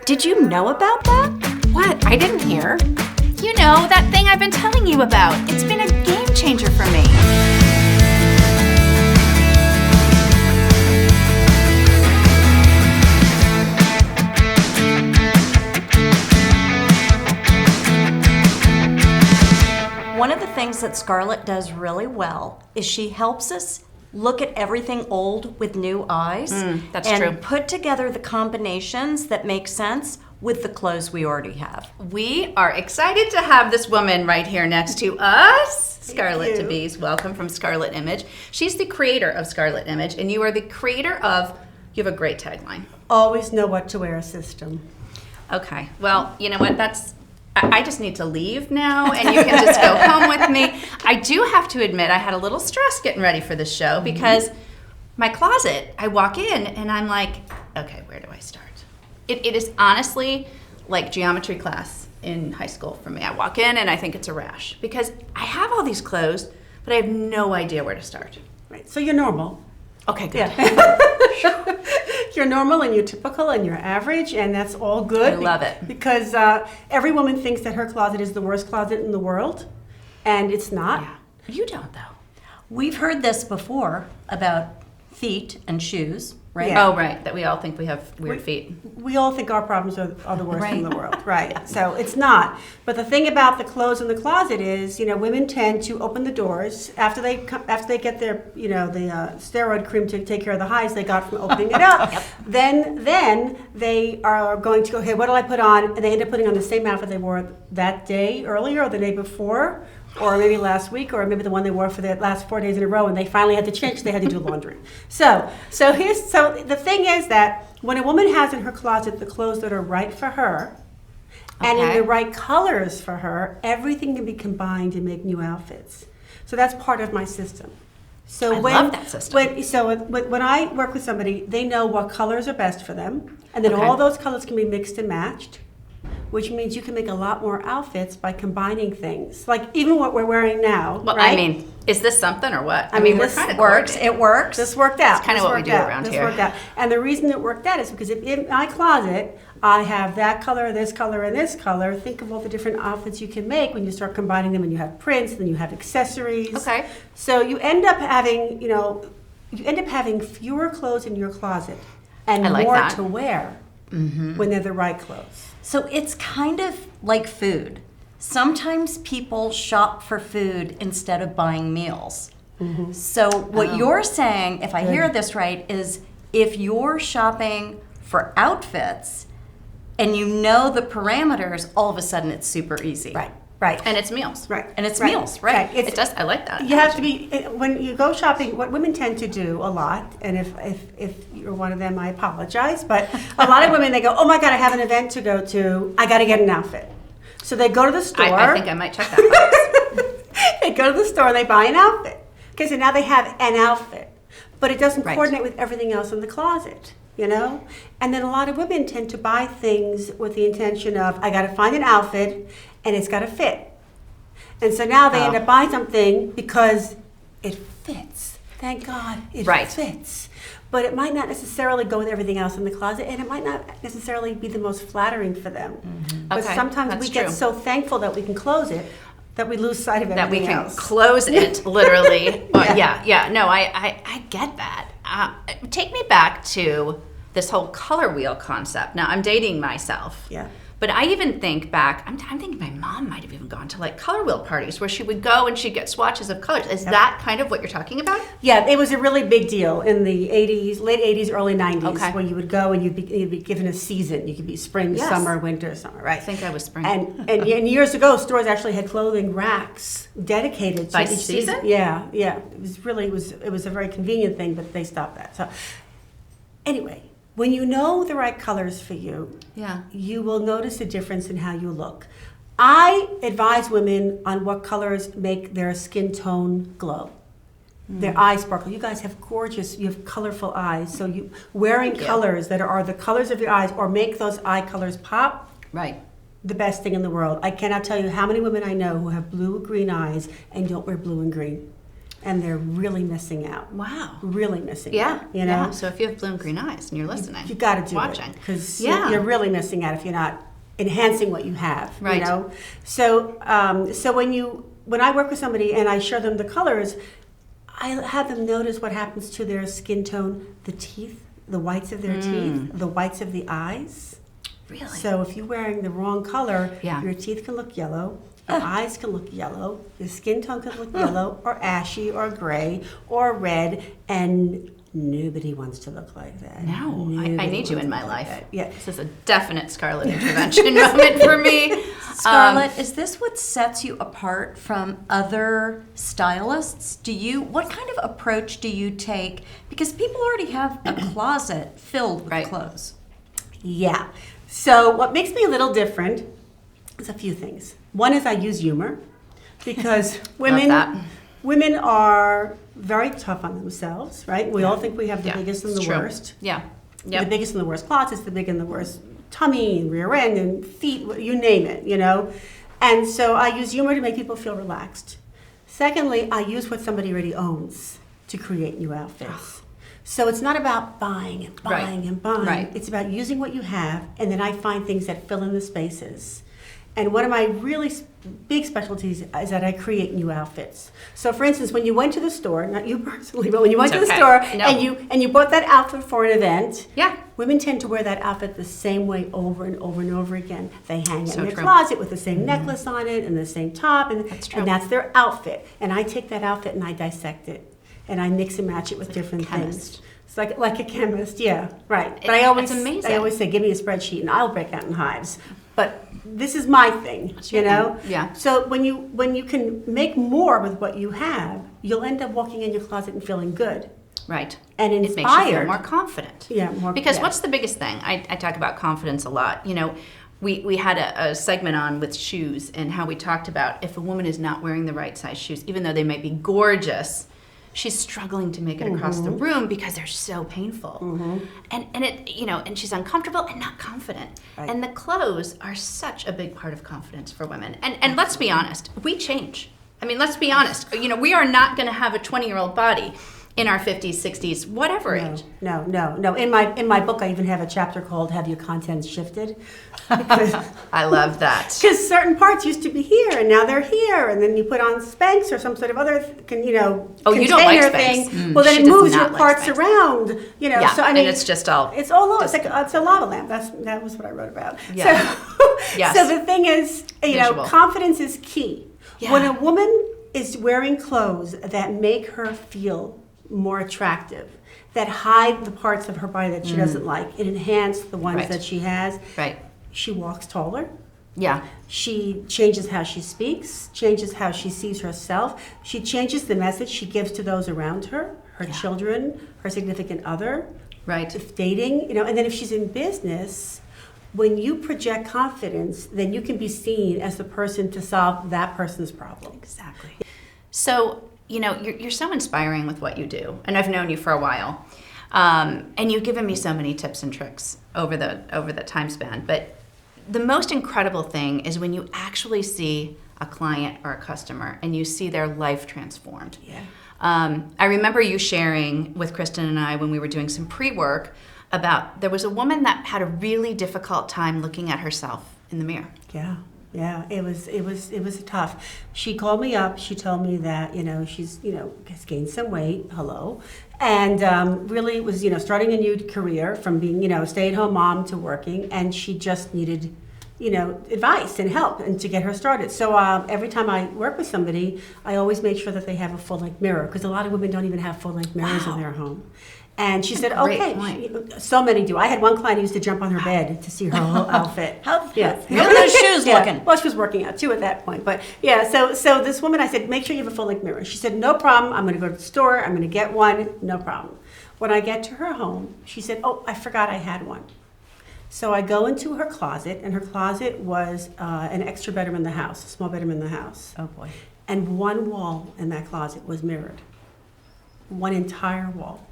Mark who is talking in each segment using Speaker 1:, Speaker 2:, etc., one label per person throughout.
Speaker 1: Did you know about that?
Speaker 2: What? I didn't hear.
Speaker 1: You know, that thing I've been telling you about. It's been a game changer for me. One of the things that Scarlett does really well is she helps us look at everything old with new eyes.
Speaker 2: That's
Speaker 1: and
Speaker 2: true.
Speaker 1: Put together the combinations that make sense with the clothes we already have.
Speaker 2: We are excited to have this woman right here next to us, Scarlett
Speaker 3: you.
Speaker 2: DeBees. Welcome from Scarlet Image. She's the creator of Scarlet Image, and you are the creator of, you have a great tagline.
Speaker 3: Always know what to wear system.
Speaker 2: Okay, well, you know what, I just need to leave now, and you can just go home with me. I do have to admit, I had a little stress getting ready for this show because my closet, I walk in and I'm like, okay, where do I start? It is honestly like geometry class in high school for me. I walk in and I think it's a rash because I have all these clothes, but I have no idea where to start.
Speaker 3: Right. So you're normal.
Speaker 2: Okay, good.
Speaker 3: Yeah. You're normal and you're typical and you're average, and that's all good.
Speaker 2: I love it.
Speaker 3: Because every woman thinks that her closet is the worst closet in the world, and it's not.
Speaker 2: Yeah. You don't, though.
Speaker 1: We've heard this before about feet and shoes, right?
Speaker 3: Yeah.
Speaker 2: Oh, right, that we all think we have weird feet.
Speaker 3: We all think our problems are the worst in
Speaker 1: Right.
Speaker 3: the world, right? So it's not. But the thing about the clothes in the closet is, women tend to open the doors after they get their, the steroid cream to take care of the highs they got from opening it up.
Speaker 1: Yep.
Speaker 3: Then they are going to go, hey, what do I put on? And they end up putting on the same outfit they wore that day earlier or the day before, or maybe last week, or maybe the one they wore for the last 4 days in a row, and they finally had to change. They had to do laundry. So the thing is that when a woman has in her closet the clothes that are right for her, and in
Speaker 2: Okay.
Speaker 3: the right colors for her, everything can be combined and make new outfits. So that's part of my system. So
Speaker 2: I love that system.
Speaker 3: When I work with somebody, they know what colors are best for them, and then
Speaker 2: Okay.
Speaker 3: all those colors can be mixed and matched, which means you can make a lot more outfits by combining things. Like even what we're wearing now,
Speaker 2: Well,
Speaker 3: right?
Speaker 2: I mean, is this something or what?
Speaker 3: I mean,
Speaker 2: we're
Speaker 3: this
Speaker 2: kind of
Speaker 1: Works. It works.
Speaker 3: This worked out.
Speaker 2: It's kinda
Speaker 3: This
Speaker 2: what we
Speaker 3: worked
Speaker 2: do
Speaker 3: out.
Speaker 2: around
Speaker 3: This
Speaker 2: here.
Speaker 3: worked out. And the reason it worked out is because if in my closet I have that color, this color, and this color, think of all the different outfits you can make when you start combining them, and you have prints, then you have accessories.
Speaker 2: Okay.
Speaker 3: So you end up having, fewer clothes in your closet and
Speaker 2: I like
Speaker 3: more
Speaker 2: that.
Speaker 3: to wear when they're the right clothes.
Speaker 1: So it's kind of like food. Sometimes people shop for food instead of buying meals. So what you're saying, if I hear this right, is if you're shopping for outfits and you know the parameters, all of a sudden it's super easy.
Speaker 3: Right.
Speaker 2: And it's meals.
Speaker 3: Right.
Speaker 1: And it's meals, right?
Speaker 2: It does. I like that.
Speaker 3: You have to be, when you go shopping, what women tend to do a lot, and if you're one of them, I apologize, but a lot of women, they go, oh my God, I have an event to go to, I gotta get an outfit. So they go to the store.
Speaker 2: I think I might check that box.
Speaker 3: They go to the store and they buy an outfit. Okay, so now they have an outfit, but it doesn't
Speaker 1: Right.
Speaker 3: coordinate with everything else in the closet, And then a lot of women tend to buy things with the intention of, I gotta find an outfit and it's gotta fit. And so now they end up buying something because it fits. Thank God it
Speaker 2: Right.
Speaker 3: fits. But it might not necessarily go with everything else in the closet, and it might not necessarily be the most flattering for them. But
Speaker 2: Okay,
Speaker 3: sometimes
Speaker 2: that's
Speaker 3: we get
Speaker 2: true.
Speaker 3: so thankful that we can close it that we lose sight of
Speaker 2: That we
Speaker 3: everything
Speaker 2: can
Speaker 3: else.
Speaker 2: close it, literally.
Speaker 3: Yeah.
Speaker 2: Yeah. No, I get that. Take me back to this whole color wheel concept. Now, I'm dating myself.
Speaker 3: Yeah.
Speaker 2: But I even think back, I'm thinking my mom might have even gone to like color wheel parties where she would go and she'd get swatches of colors. Is that kind of what you're talking about?
Speaker 3: Yeah, it was a really big deal in the 80s, late 80s, early 90s,
Speaker 2: Okay.
Speaker 3: when you would go and you'd be given a season. You could be spring,
Speaker 2: Yes.
Speaker 3: summer, winter, summer, right?
Speaker 2: I think I was spring.
Speaker 3: And years ago, stores actually had clothing racks dedicated to
Speaker 2: By
Speaker 3: each
Speaker 2: season?
Speaker 3: Yeah. It was really, it was a very convenient thing, but they stopped that. So anyway, when you know the right colors for you,
Speaker 2: Yeah.
Speaker 3: you will notice a difference in how you look. I advise women on what colors make their skin tone glow. Their eyes sparkle. You guys have you have colorful eyes. So you wearing
Speaker 2: Thank you.
Speaker 3: colors that are the colors of your eyes or make those eye colors pop,
Speaker 2: Right.
Speaker 3: the best thing in the world. I cannot tell you how many women I know who have blue or green eyes and don't wear blue and green. and they're really missing out.
Speaker 2: Wow.
Speaker 3: Really missing
Speaker 2: Yeah.
Speaker 3: out, you know?
Speaker 2: Yeah. So if you have blue and green eyes and you're listening,
Speaker 3: You got to do
Speaker 2: watching.
Speaker 3: it because
Speaker 2: Yeah.
Speaker 3: you're really missing out if you're not enhancing what you have.
Speaker 2: Right.
Speaker 3: You know. So when I work with somebody and I show them the colors, I have them notice what happens to their skin tone, the teeth, the whites of their teeth, the whites of the eyes.
Speaker 2: Really?
Speaker 3: So if you're wearing the wrong color,
Speaker 2: Yeah.
Speaker 3: your teeth can look yellow. Your eyes can look yellow, your skin tone can look yellow or ashy or gray or red, and nobody wants to look like that.
Speaker 2: No, I
Speaker 3: Nobody
Speaker 2: need you
Speaker 3: wants
Speaker 2: in
Speaker 3: to
Speaker 2: my
Speaker 3: look
Speaker 2: life.
Speaker 3: like that. Yeah.
Speaker 2: This is a definite Scarlett intervention moment for me.
Speaker 1: Scarlett, is this what sets you apart from other stylists? What kind of approach do you take? Because people already have a closet filled with
Speaker 2: Right.
Speaker 1: clothes.
Speaker 3: Yeah. So what makes me a little different is a few things. One is I use humor because
Speaker 2: that.
Speaker 3: women are very tough on themselves, right? We all think we have the
Speaker 2: Yeah,
Speaker 3: biggest and
Speaker 2: it's
Speaker 3: the
Speaker 2: true.
Speaker 3: worst.
Speaker 2: Yeah.
Speaker 3: The
Speaker 2: Yep.
Speaker 3: biggest and the worst closets, the big and the worst tummy and rear end and feet, you name it, you know? And so I use humor to make people feel relaxed. Secondly, I use what somebody already owns to create new outfits. So it's not about buying and buying and buying.
Speaker 2: Right.
Speaker 3: It's about using what you have, and then I find things that fill in the spaces. And one of my really big specialties is that I create new outfits. So, for instance, when you went to the store, not you personally, but when you went
Speaker 2: It's
Speaker 3: to the
Speaker 2: okay.
Speaker 3: store
Speaker 2: No.
Speaker 3: and you bought that outfit for an event,
Speaker 2: Yeah.
Speaker 3: women tend to wear that outfit the same way over and over and over again. They hang it
Speaker 2: So
Speaker 3: in their
Speaker 2: true.
Speaker 3: closet with the same necklace on it and the same top, and
Speaker 2: That's true.
Speaker 3: and that's their outfit. And I take that outfit and I dissect it, and I mix and match it with different
Speaker 2: chemist.
Speaker 3: things. It's like a chemist, yeah, right. But
Speaker 2: It's amazing.
Speaker 3: I always say, give me a spreadsheet and I'll break out in hives. But this is my thing, you know.
Speaker 2: thing, yeah.
Speaker 3: So when you can make more with what you have, you'll end up walking in your closet and feeling good
Speaker 2: Right.
Speaker 3: and
Speaker 2: It makes you feel
Speaker 3: inspired.
Speaker 2: more confident.
Speaker 3: Yeah, more.
Speaker 2: Because
Speaker 3: yeah.
Speaker 2: what's the biggest thing? I talk about confidence a lot. You know, we had a segment on with shoes and how we talked about if a woman is not wearing the right size shoes, even though they might be gorgeous, she's struggling to make it across the room because they're so painful. And it, you know, and she's uncomfortable and not confident.
Speaker 3: Right.
Speaker 2: And the clothes are such a big part of confidence for women. And let's be honest, we change. I mean, let's be honest. You know, we are not going to have a 20-year-old body in our 50s, 60s, whatever age.
Speaker 3: No. In my book, I even have a chapter called "Have Your Contents Shifted?" Because
Speaker 2: I love that.
Speaker 3: certain parts used to be here and now they're here, and then you put on Spanx or some sort of other,
Speaker 2: Oh, you don't like
Speaker 3: container
Speaker 2: Spanx.
Speaker 3: thing. Well, then
Speaker 2: She
Speaker 3: it
Speaker 2: does
Speaker 3: moves your
Speaker 2: not like
Speaker 3: parts
Speaker 2: Spanx.
Speaker 3: around. You know,
Speaker 2: Yeah,
Speaker 3: so I
Speaker 2: and
Speaker 3: mean,
Speaker 2: it's just all.
Speaker 3: it's all over. It's a lava lamp. That was what I wrote about.
Speaker 2: Yeah.
Speaker 3: So,
Speaker 2: Yes.
Speaker 3: so the thing is,
Speaker 2: Visual.
Speaker 3: confidence is key.
Speaker 2: Yeah.
Speaker 3: When a woman is wearing clothes that make her feel more attractive, that hide the parts of her body that she doesn't like, and enhance the ones
Speaker 2: Right.
Speaker 3: that she has,
Speaker 2: Right.
Speaker 3: she walks taller.
Speaker 2: Yeah.
Speaker 3: She changes how she speaks, changes how she sees herself. She changes the message she gives to those around her, her children, her significant other,
Speaker 2: Right.
Speaker 3: if dating, and then if she's in business, when you project confidence, then you can be seen as the person to solve that person's problem.
Speaker 2: Exactly. So, you're so inspiring with what you do, and I've known you for a while, and you've given me so many tips and tricks over the time span. But the most incredible thing is when you actually see a client or a customer and you see their life transformed.
Speaker 3: Yeah.
Speaker 2: I remember you sharing with Kristen and I when we were doing some pre-work about there was a woman that had a really difficult time looking at herself in the mirror.
Speaker 3: Yeah, it was tough. She called me up. She told me that she's has gained some weight. Hello, and really was starting a new career from being a stay-at-home mom to working, and she just needed advice and help and to get her started. So every time I work with somebody, I always make sure that they have a full-length mirror because a lot of women don't even have full-length mirrors in their home. And she said,
Speaker 2: Great
Speaker 3: okay.
Speaker 2: point.
Speaker 3: So many do. I had one client who used to jump on her bed to see her whole outfit.
Speaker 1: How are those shoes looking?
Speaker 3: Well, she was working out too at that point. But yeah, so this woman, I said, make sure you have a full-length mirror. She said, no problem. I'm going to go to the store. I'm going to get one. No problem. When I get to her home, she said, oh, I forgot I had one. So I go into her closet, and her closet was an extra bedroom in the house, a small bedroom in the house.
Speaker 1: Oh boy.
Speaker 3: And one wall in that closet was mirrored. One entire wall.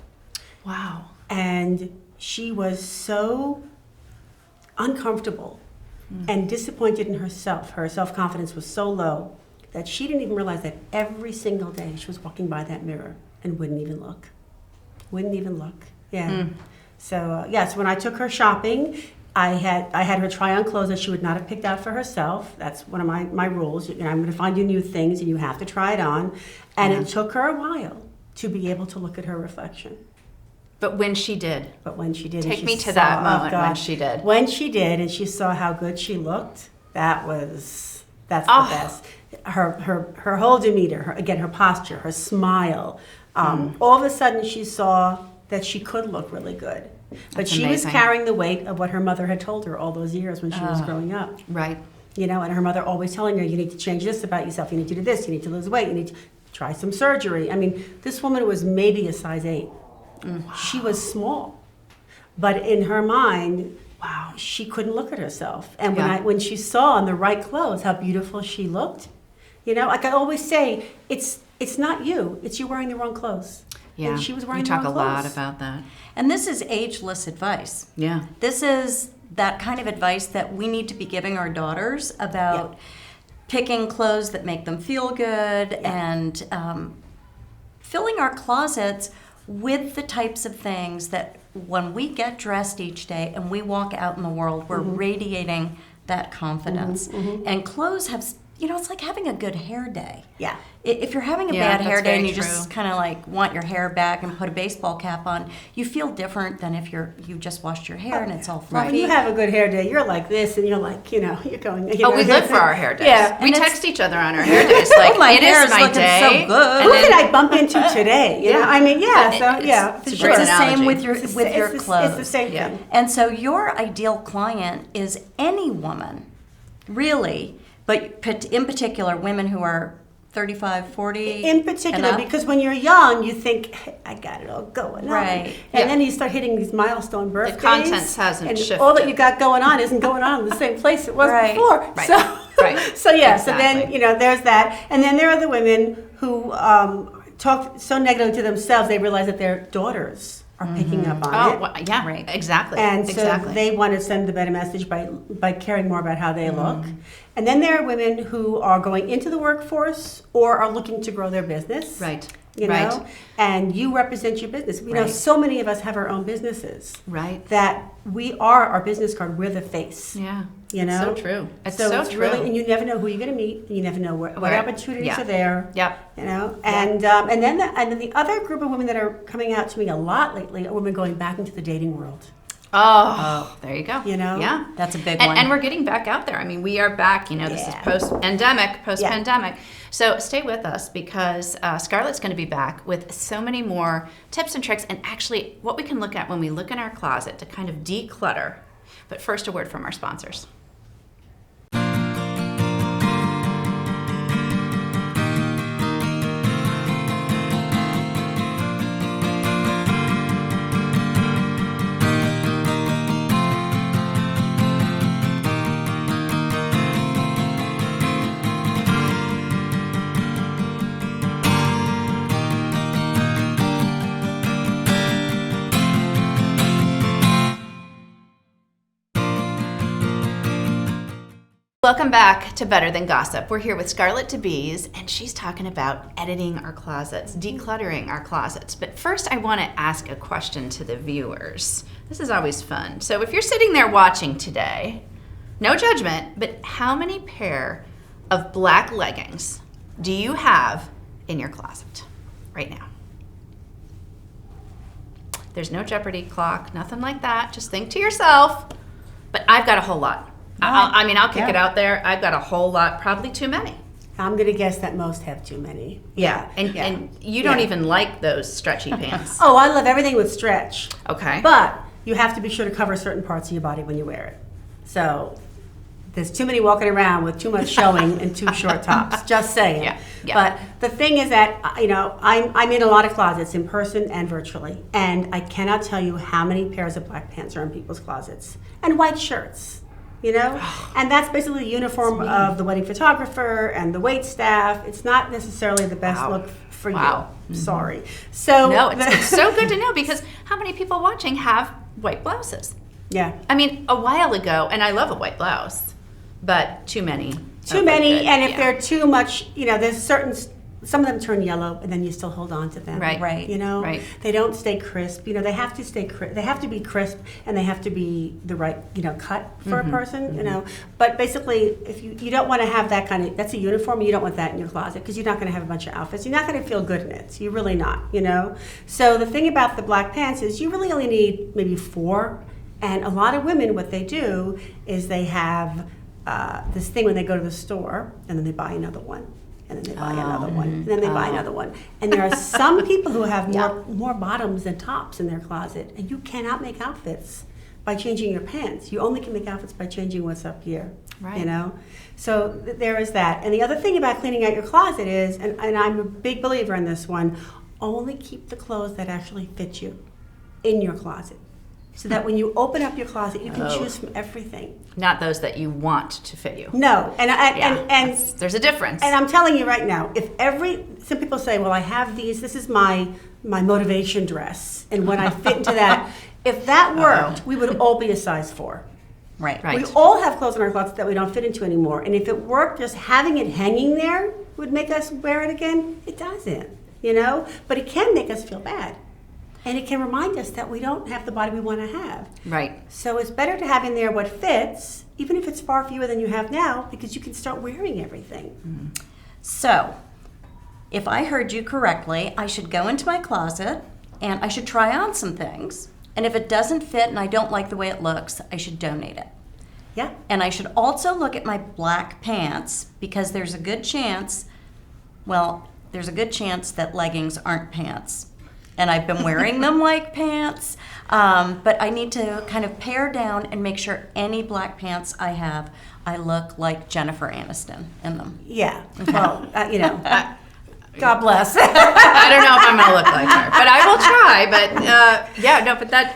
Speaker 2: Wow.
Speaker 3: And she was so uncomfortable and disappointed in herself. Her self-confidence was so low that she didn't even realize that every single day she was walking by that mirror and wouldn't even look. Wouldn't even look. Yeah. So yes, when I took her shopping, I had her try on clothes that she would not have picked out for herself. That's one of my rules. I'm going to find you new things and you have to try it on. And it took her a while to be able to look at her reflection.
Speaker 2: But when she did.
Speaker 3: Take
Speaker 2: me to that moment when she did.
Speaker 3: When she did and she saw how good she looked, that's the best. Her whole demeanor, her posture, her smile. All of a sudden she saw that she could look really good. But she was carrying the weight of what her mother had told her all those years when she was growing up.
Speaker 2: Right.
Speaker 3: And her mother always telling her, you need to change this about yourself, you need to do this, you need to lose weight, you need to try some surgery. I mean, this woman was maybe a size 8. She was small. But in her mind, she couldn't look at herself. And when she saw in the right clothes how beautiful she looked, like I always say, it's not you, it's you wearing the wrong clothes.
Speaker 2: Yeah,
Speaker 3: and she was wearing
Speaker 2: you
Speaker 3: the wrong
Speaker 2: talk a
Speaker 3: clothes.
Speaker 2: lot about that.
Speaker 1: And this is ageless advice.
Speaker 2: Yeah.
Speaker 1: This is that kind of advice that we need to be giving our daughters about picking clothes that make them feel good and filling our closets with the types of things that when we get dressed each day and we walk out in the world, we're radiating that confidence. And clothes have, it's like having a good hair day.
Speaker 3: Yeah.
Speaker 1: If you're having a
Speaker 2: Yeah,
Speaker 1: bad hair
Speaker 2: that's
Speaker 1: day and
Speaker 2: very
Speaker 1: you just kind of like want your hair back and put a baseball cap on, you feel different than if you just washed your hair and it's all fluffy.
Speaker 3: When you have a good hair day, you're like this, and you're like, you're going.
Speaker 2: We live for our hair days.
Speaker 3: Yeah,
Speaker 2: we text each other on our hair days. Like,
Speaker 1: my
Speaker 2: it
Speaker 1: hair
Speaker 2: is
Speaker 1: is
Speaker 2: my
Speaker 1: looking
Speaker 2: day.
Speaker 1: so good.
Speaker 3: Who did I bump into today? You know, I mean,
Speaker 2: It's
Speaker 1: It's
Speaker 2: great
Speaker 1: the same
Speaker 2: analogy.
Speaker 1: with your clothes.
Speaker 3: It's the same thing.
Speaker 1: And so your ideal client is any woman, really, but in particular women who are 35, 40.
Speaker 3: In particular, because when you're young, you think, hey, I got it all going on.
Speaker 1: Right.
Speaker 3: And then you start hitting these milestone birthdays.
Speaker 2: contents hasn't
Speaker 3: and
Speaker 2: shifted.
Speaker 3: all that you got going on isn't going on in the same place it was
Speaker 1: Right.
Speaker 3: before.
Speaker 2: Right.
Speaker 3: So,
Speaker 2: Right.
Speaker 3: so yeah,
Speaker 2: Exactly.
Speaker 3: so then, there's that. And then there are the women who talk so negatively to themselves, they realize that their daughters are picking up on it.
Speaker 2: Well, yeah,
Speaker 1: Right.
Speaker 2: exactly.
Speaker 3: And so
Speaker 2: exactly.
Speaker 3: they want to send the better message by caring more about how they look. And then there are women who are going into the workforce or are looking to grow their business.
Speaker 2: Right.
Speaker 3: You
Speaker 2: Right.
Speaker 3: know, and you represent your business. You know,
Speaker 1: Right.
Speaker 3: so many of us have our own businesses.
Speaker 2: Right.
Speaker 3: That we are our business card. We're the face.
Speaker 2: Yeah.
Speaker 3: You know,
Speaker 2: It's so true. It's
Speaker 3: so
Speaker 2: so
Speaker 3: it's
Speaker 2: true.
Speaker 3: really, and you never know who you're going to meet. And you never know what
Speaker 2: Right.
Speaker 3: opportunities
Speaker 2: Yeah.
Speaker 3: are there.
Speaker 2: Yep.
Speaker 3: You know, and then the other group of women that are coming out to me a lot lately are women going back into the dating world.
Speaker 2: Oh, there you go.
Speaker 3: You know?
Speaker 2: Yeah.
Speaker 1: That's a big one.
Speaker 2: And we're getting back out there. I mean, we are back. This is
Speaker 3: Yeah.
Speaker 2: post-pandemic. So stay with us because Scarlett's going to be back with so many more tips and tricks and actually what we can look at when we look in our closet to kind of declutter. But first, a word from our sponsors. Welcome back to Better Than Gossip. We're here with Scarlett DeBees, and she's talking about editing our closets, decluttering our closets. But first, I want to ask a question to the viewers. This is always fun. So if you're sitting there watching today, no judgment, but how many pair of black leggings do you have in your closet right now? There's no Jeopardy clock, nothing like that. Just think to yourself, but I've got a whole lot. I'll kick it out there. I've got a whole lot, probably too many.
Speaker 3: I'm going to guess that most have too many.
Speaker 2: And you don't even like those stretchy pants.
Speaker 3: Oh, I love everything with stretch.
Speaker 2: Okay.
Speaker 3: But you have to be sure to cover certain parts of your body when you wear it. So there's too many walking around with too much showing and too short tops. Just saying.
Speaker 2: Yeah.
Speaker 3: But the thing is that, I'm in a lot of closets in person and virtually. And I cannot tell you how many pairs of black pants are in people's closets. And white shirts. And that's basically the uniform of the wedding photographer and the wait staff. It's not necessarily the best look for you. Sorry. So
Speaker 2: no, it's so good to know because how many people watching have white blouses?
Speaker 3: Yeah.
Speaker 2: I mean, a while ago, and I love a white blouse, but too many
Speaker 3: Too
Speaker 2: Okay,
Speaker 3: many,
Speaker 2: good.
Speaker 3: and if
Speaker 2: Yeah.
Speaker 3: they're too much, there's some of them turn yellow, and then you still hold on to them.
Speaker 2: Right.
Speaker 1: Right.
Speaker 2: Right.
Speaker 3: They don't stay crisp. They have to stay crisp. They have to be crisp, and they have to be the right, cut for a person. But basically, if you don't want to have that that's a uniform. You don't want that in your closet because you're not going to have a bunch of outfits. You're not going to feel good in it. So you're really not. So the thing about the black pants is you really only need maybe 4. And a lot of women, what they do is they have this thing when they go to the store, and then they buy another one. And then they buy another one, and then they buy another one. And there are some people who have more bottoms than tops in their closet, and you cannot make outfits by changing your pants. You only can make outfits by changing what's up here.
Speaker 2: Right.
Speaker 3: So there is that. And the other thing about cleaning out your closet is, and I'm a big believer in this one, only keep the clothes that actually fit you in your closet. So that when you open up your closet, you can choose from everything.
Speaker 2: Not those that you want to fit you.
Speaker 3: No, and
Speaker 2: There's a difference.
Speaker 3: And I'm telling you right now, some people say, well, I have these, this is my motivation dress, and when I fit into that, if that worked, we would all be a size 4.
Speaker 1: Right.
Speaker 2: Right.
Speaker 3: We all have clothes in our closet that we don't fit into anymore, and if it worked, just having it hanging there would make us wear it again. It doesn't, but it can make us feel bad. And it can remind us that we don't have the body we want to have.
Speaker 2: Right.
Speaker 3: So it's better to have in there what fits, even if it's far fewer than you have now, because you can start wearing everything.
Speaker 1: Mm-hmm. So, if I heard you correctly, I should go into my closet and I should try on some things. And if it doesn't fit and I don't like the way it looks, I should donate it.
Speaker 3: Yeah.
Speaker 1: And I should also look at my black pants because there's a good chance that leggings aren't pants. And I've been wearing them like pants, but I need to kind of pare down and make sure any black pants I have, I look like Jennifer Aniston in them.
Speaker 3: Yeah. Well, God bless.
Speaker 2: I don't know if I'm going to look like her, but I will try.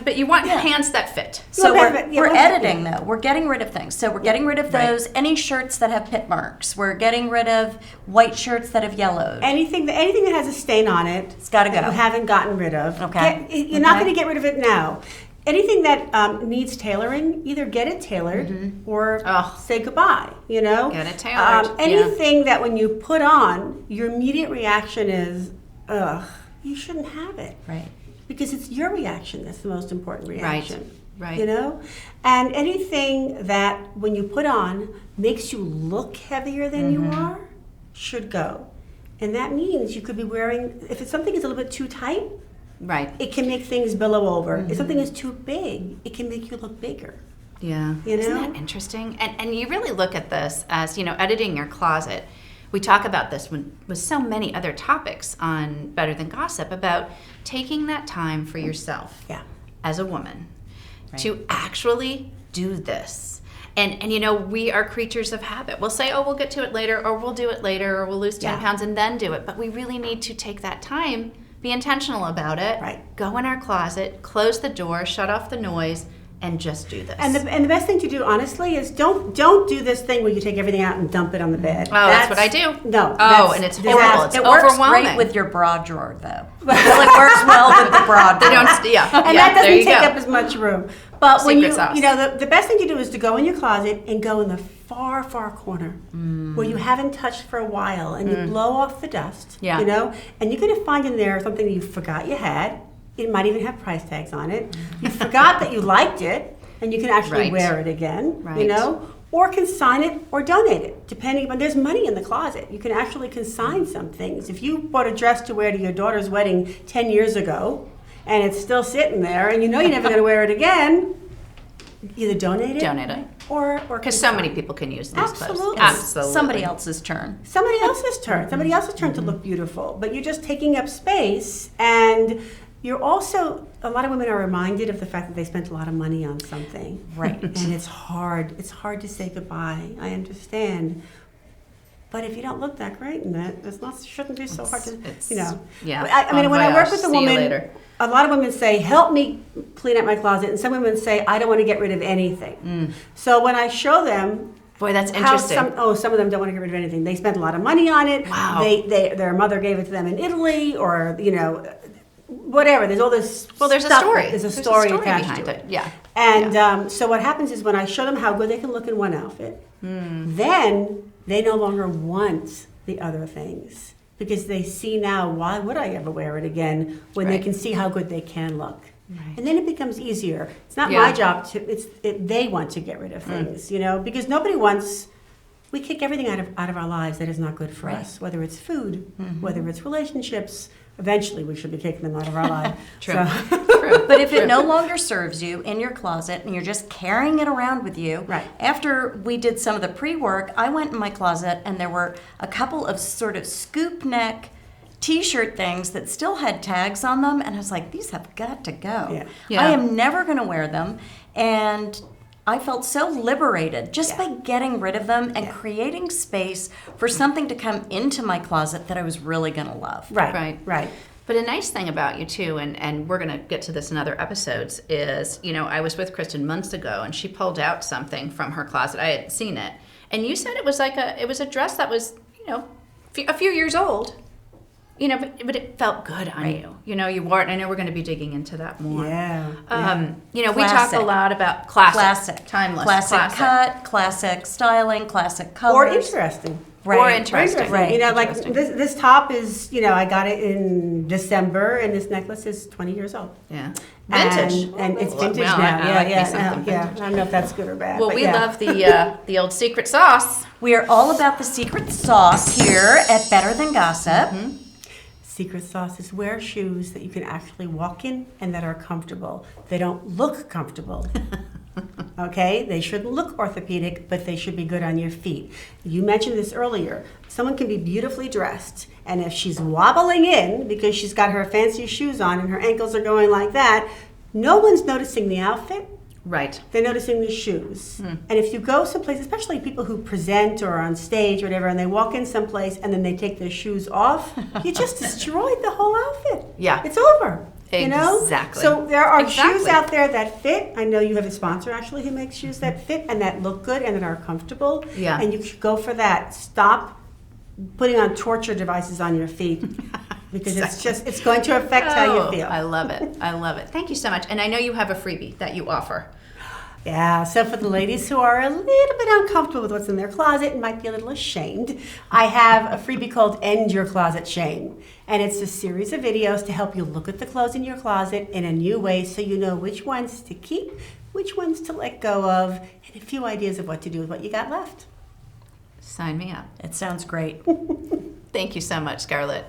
Speaker 2: But you want pants that fit.
Speaker 1: So we're editing though. We're getting rid of things. So we're getting rid of those. Any shirts that have pit marks. We're getting rid of white shirts that have yellowed.
Speaker 3: Anything that has a stain on it,
Speaker 1: It's got to go.
Speaker 3: that you haven't gotten rid of.
Speaker 1: Okay.
Speaker 3: You're not going to get rid of it now. Anything that needs tailoring, either get it tailored or say goodbye,
Speaker 2: Get it tailored.
Speaker 3: Anything that when you put on, your immediate reaction is, ugh, you shouldn't have it.
Speaker 1: Right.
Speaker 3: Because it's your reaction that's the most important reaction.
Speaker 2: Right.
Speaker 3: And anything that when you put on makes you look heavier than you are should go. And that means you could be wearing, if something is a little bit too tight,
Speaker 2: Right.
Speaker 3: it can make things billow over. If something is too big, it can make you look bigger.
Speaker 2: Yeah.
Speaker 3: You know?
Speaker 2: Isn't that interesting? And you really look at this as, editing your closet. We talk about this with so many other topics on Better Than Gossip about taking that time for yourself as a woman to actually do this. And we are creatures of habit. We'll say, we'll get to it later, or we'll do it later, or we'll lose 10 pounds and then do it. But we really need to take that time, be intentional about it, go in our closet, close the door, shut off the noise, and just do this.
Speaker 3: And the best thing to do, honestly, is don't do this thing where you take everything out and dump it on the bed.
Speaker 2: Oh, that's what I do.
Speaker 3: No.
Speaker 2: And it's horrible. It's
Speaker 1: it works
Speaker 2: overwhelming.
Speaker 1: great with your bra drawer, though. It really works well with the bra drawer.
Speaker 3: And that doesn't take up as much room. But when
Speaker 2: Secret sauce.
Speaker 3: The best thing to do is to go in your closet and go in the far, far corner where you haven't touched for a while, and you blow off the dust. And you're going to find in there something that you forgot you had. It might even have price tags on it. You forgot that you liked it, and you can actually wear it again. Or consign it or donate it, depending on, there's money in the closet. You can actually consign some things. If you bought a dress to wear to your daughter's wedding 10 years ago, and it's still sitting there, and you're never going to wear it again, either donate it. Or
Speaker 2: because so many people can use these clothes.
Speaker 1: Absolutely. Somebody else's turn.
Speaker 3: Somebody else's turn to look beautiful. But you're just taking up space, and you're also, a lot of women are reminded of the fact that they spent a lot of money on something.
Speaker 1: Right.
Speaker 3: And it's hard to say goodbye. I understand. But if you don't look that great in it, shouldn't be so hard to,
Speaker 2: Yeah.
Speaker 3: I mean, when I work with a
Speaker 2: See you
Speaker 3: woman,
Speaker 2: later.
Speaker 3: a lot of women say, help me clean up my closet. And some women say, I don't want to get rid of anything. So when I show them,
Speaker 2: boy, that's interesting.
Speaker 3: some of them don't want to get rid of anything. They spent a lot of money on it.
Speaker 2: Wow.
Speaker 3: Their mother gave it to them in Italy, or, whatever. There's all this.
Speaker 2: Well, there's a
Speaker 3: stuff.
Speaker 2: story.
Speaker 3: There's a story attached
Speaker 2: behind
Speaker 3: to
Speaker 2: it. Yeah.
Speaker 3: And so what happens is when I show them how good they can look in one outfit, then they no longer want the other things because they see now, why would I ever wear it again when they can see how good they can look? Right. And then it becomes easier. It's not my job they want to get rid of things, because nobody wants. We kick everything out of our lives that is not good for us, whether it's food, whether it's relationships. Eventually, we should be kicking them out of our lives.
Speaker 2: True.
Speaker 3: So.
Speaker 1: But if it no longer serves you in your closet and you're just carrying it around with you, after we did some of the pre-work, I went in my closet and there were a couple of sort of scoop neck T-shirt things that still had tags on them, and I was like, these have got to go. I am never going to wear them, and I felt so liberated just by getting rid of them and creating space for something to come into my closet that I was really going to love.
Speaker 3: Right.
Speaker 2: But a nice thing about you too, and we're going to get to this in other episodes, is, I was with Kristen months ago and she pulled out something from her closet. I had seen it. And you said it was a dress that was, a few years old. But it felt good on you. You wore it. I know we're going to be digging into that more. We talk a lot about classic, timeless,
Speaker 1: classic cut, classic styling, classic colors.
Speaker 3: Or interesting.
Speaker 2: Or interesting.
Speaker 1: Right.
Speaker 3: Like this top is, I got it in December, and this necklace is 20 years old.
Speaker 2: Yeah.
Speaker 3: Vintage. And it's vintage now. I don't know if that's good or bad.
Speaker 2: Well, we love the old secret sauce.
Speaker 1: We are all about the secret sauce here at Better Than Gossip.
Speaker 3: Secret sauce is wear shoes that you can actually walk in and that are comfortable. They don't look comfortable. Okay? They shouldn't look orthopedic, but they should be good on your feet. You mentioned this earlier. Someone can be beautifully dressed, and if she's wobbling in because she's got her fancy shoes on and her ankles are going like that, no one's noticing the outfit.
Speaker 2: Right.
Speaker 3: They're noticing the shoes. And if you go someplace, especially people who present or are on stage or whatever, and they walk in someplace and then they take their shoes off, you just destroyed the whole outfit.
Speaker 2: Yeah.
Speaker 3: It's over.
Speaker 2: Exactly.
Speaker 3: So there are shoes out there that fit. I know you have a sponsor actually who makes shoes that fit and that look good and that are comfortable.
Speaker 2: Yeah.
Speaker 3: And you should go for that. Stop putting on torture devices on your feet. Because it's going to affect how you feel.
Speaker 2: I love it. Thank you so much. And I know you have a freebie that you offer.
Speaker 3: Yeah, so for the ladies who are a little bit uncomfortable with what's in their closet and might be a little ashamed, I have a freebie called End Your Closet Shame. And it's a series of videos to help you look at the clothes in your closet in a new way so you know which ones to keep, which ones to let go of, and a few ideas of what to do with what you got left.
Speaker 2: Sign me up.
Speaker 1: It sounds great.
Speaker 2: Thank you so much, Scarlett.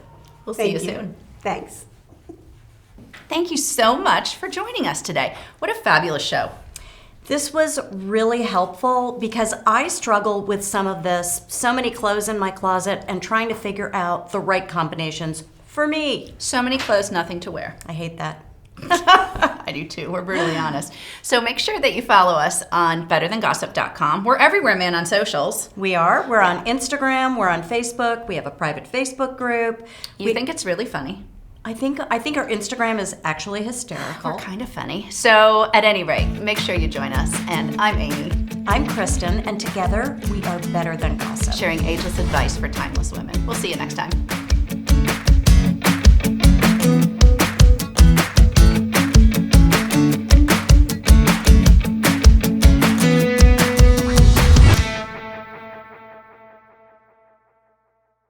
Speaker 2: We'll see you soon.
Speaker 3: Thanks.
Speaker 2: Thank you so much for joining us today. What a fabulous show.
Speaker 1: This was really helpful because I struggle with some of this, so many clothes in my closet and trying to figure out the right combinations for me.
Speaker 2: So many clothes, nothing to wear.
Speaker 1: I hate that.
Speaker 2: I do too. We're brutally honest. So make sure that you follow us on betterthangossip.com. We're everywhere, man, on socials.
Speaker 1: We are. We're on Instagram. We're on Facebook. We have a private Facebook group.
Speaker 2: You think it's really funny?
Speaker 1: I think our Instagram is actually hysterical.
Speaker 2: We're kind of funny. So at any rate, make sure you join us. And I'm Amy.
Speaker 1: I'm Kristen, and together we are Better Than Gossip.
Speaker 2: Sharing ageless advice for timeless women. We'll see you next time.